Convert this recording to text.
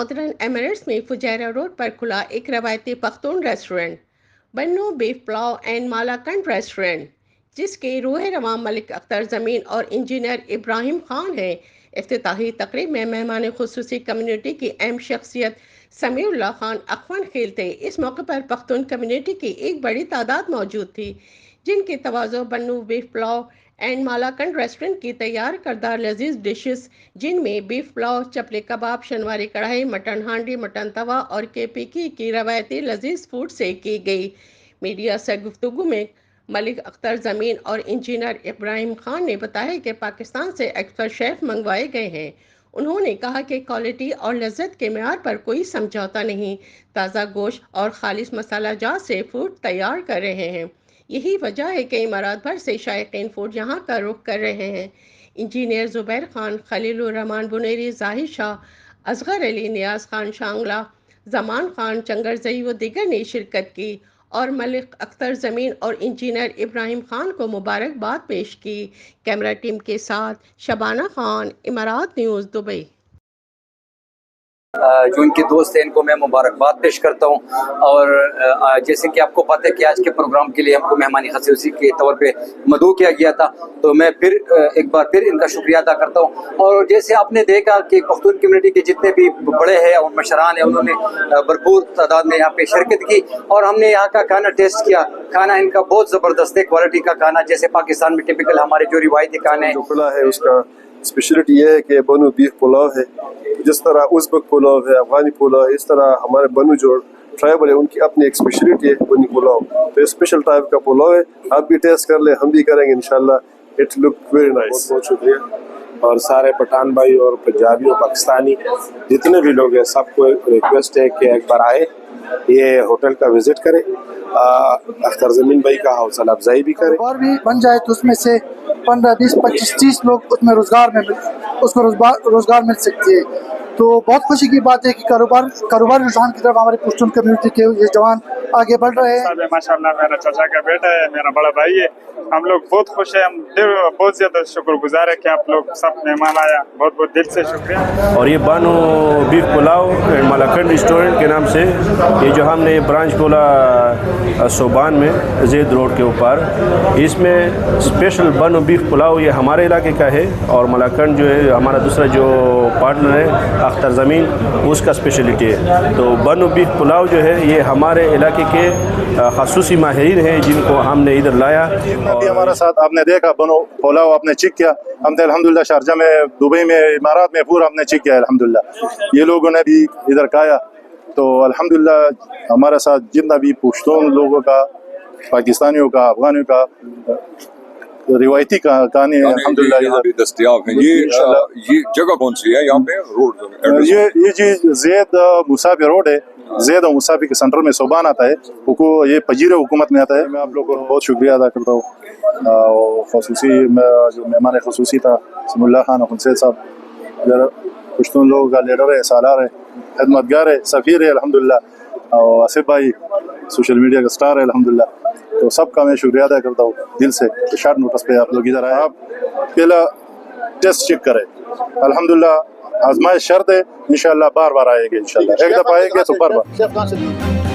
Northern Emirates میں Fujairah road پر کھلا ایک روایتی پختون ریسٹورنٹ بنو beef pulao and Malakand restaurant, جس کے روح رواں ملک اختر زمین اور انجینئر ابراہیم خان ہیں۔ افتتاحی تقریب میں مہمان خصوصی کمیونٹی کی اہم شخصیت سمیع اللہ خان اخوان خیل تھے۔ اس موقع پر پختون کمیونٹی کی ایک بڑی تعداد موجود تھی، جن کی تواضع بنو beef pulao and Malakand restaurant کی تیار کردہ لذیذ ڈشز، جن میں بیف پلاؤ، چپلے کباب، شنواری کڑھائی، مٹن ہانڈی، مٹن توا اور KPK کی روایتی لذیذ فوڈ سے کی گئی۔ میڈیا سے گفتگو میں ملک اختر زمین اور انجینئر ابراہیم خان نے بتایا کہ پاکستان سے ایکسپرٹ شیف منگوائے گئے ہیں۔ انہوں نے کہا کہ کوالٹی اور لذت کے معیار پر کوئی سمجھوتا نہیں، تازہ گوشت اور خالص مسالہ جات سے فوڈ تیار کر رہے ہیں۔ یہی وجہ ہے کہ امارات بھر سے شائقین فوڈ یہاں کا رخ کر رہے ہیں۔ انجینئر زبیر خان، خلیل الرحمان بنیری، زاہد شاہ، اصغر علی، نیاز خان شانگلہ، زمان خان چنگرزئی و دیگر نے شرکت کی اور ملک اختر زمین اور انجینئر ابراہیم خان کو مبارکباد پیش کی۔ کیمرہ ٹیم کے ساتھ شبانہ خان، امارات نیوز، دبئی۔ جو ان کے دوست ہیں ان کو میں مبارکباد پیش کرتا ہوں، اور جیسے کہ آپ کو پتہ ہے کہ آج کے پروگرام کے لیے ہم کو مہمانی خصوصی کے طور پہ مدعو کیا گیا تھا، تو میں پھر ایک بار پھر ان کا شکریہ ادا کرتا ہوں۔ اور جیسے آپ نے دیکھا کہ پختون کمیونٹی کے جتنے بھی بڑے ہیں اور مشران ہیں، انہوں نے بھرپور تعداد میں یہاں پہ شرکت کی اور ہم نے یہاں کا کھانا ٹیسٹ کیا۔ کھانا ان کا بہت زبردست ہے، کوالٹی کا کھانا، جیسے پاکستان میں ٹپیکل ہمارے جو روایتی کھانے جو کھلا ہے اس کا اسپیشلٹی یہ ہے کہ بنو بیف پلاؤ ہے، جس طرح ازبک پلاؤ ہے، افغانی پلاؤ ہے، اس طرح ہمارے بنو جو ٹرائبل ہے ان کی اپنی ایک اسپیشلٹی ہے بنی پلاؤ، تو اسپیشل ٹائپ کا پلاؤ ہے۔ آپ بھی ٹیسٹ کر لیں، ہم بھی کریں گے انشاءاللہ، اٹ لک ویری نائس۔ بہت شکریہ، اور سارے پٹھان بھائی اور پنجابی اور پاکستانی جتنے بھی لوگ ہیں سب کو ریکویسٹ ہے کہ ایک بار آئے، یہ ہوٹل کا وزٹ کرے، اختر زمین بھائی کا حوصلہ افزائی بھی کرے، اور بھی بن جائے تو اس میں سے 15 20 25 30 لوگ اس میں اس کو روزگار مل سکتی ہے۔ تو بہت خوشی کی بات ہے کہ کاروباری رجحان کی طرف ہمارے پشتون کمیونٹی کے یہ جوان آگے بڑھ رہے ہیں۔ ماشاء اللہ میرا چچا کا بیٹا ہے، میرا بڑا بھائی ہے، ہم لوگ بہت خوش ہیں، ہم بہت زیادہ شکر گزار ہے کہ آپ لوگ سب مہمان آیا، بہت بہت دل سے شکریہ۔ اور یہ Bano beef pulao and Malakand restaurant کے نام سے یہ جو ہم نے برانچ کھولا صوبان میں زید روڈ کے اوپر، اس میں اسپیشل بانو بیف پلاؤ یہ ہمارے علاقے کا ہے، اور مالاکنڈ جو ہے ہمارا دوسرا جو پارٹنر ہے اختر زمین، اس کا اسپیشلٹی ہے۔ تو بانو بیف پلاؤ جو ہے یہ ہمارے علاقے کے خصوصی ماہرین ہیں جن کو ہم نے ادھر لایا۔ ابھی ہمارے ساتھ آپ نے دیکھا بنو پلاؤ آپ نے چیک کیا، ہم نے الحمدللہ شارجہ میں، دبئی میں، امارات میں پورا ہم نے چیک کیا الحمدللہ، یہ لوگوں نے بھی ادھر کھایا، تو الحمدللہ ہمارے ساتھ جتنا بھی پشتون لوگوں کا، پاکستانیوں کا، افغانیوں کا روایتی کہانی ہے الحمدللہ یہاں بھی دستیاب ہیں۔ یہ جگہ کون سی ہے یہاں پہ؟ روڈ یہ چیز زید موسیٰ پہ روڈ ہے، زید اور موسیٰ کے سینٹر میں صوبان آتا ہے، یہ پجیر حکومت میں آتا ہے۔ میں آپ لوگوں کو بہت شکریہ ادا کرتا ہوں، اور خصوصی جو مہمان خصوصی تھا سمیع اللہ خان اخوان صاحب، پشتون لوگوں کا لیڈر ہے، سالار ہے، خدمتگار ہے، سفیر ہے الحمدللہ، اور آصف بھائی سوشل میڈیا کا سٹار ہے الحمدللہ، تو سب کا میں شکریہ ادا کرتا ہوں دل سے۔ شارٹ نوٹس پہ آپ لوگ ادھر آئے، آپ پہلا ٹیسٹ چیک کریں، الحمدللہ آزمائش شرط ہے، انشاءاللہ بار بار آئے گے، انشاءاللہ ایک دفعہ آئے گے تو بار بار۔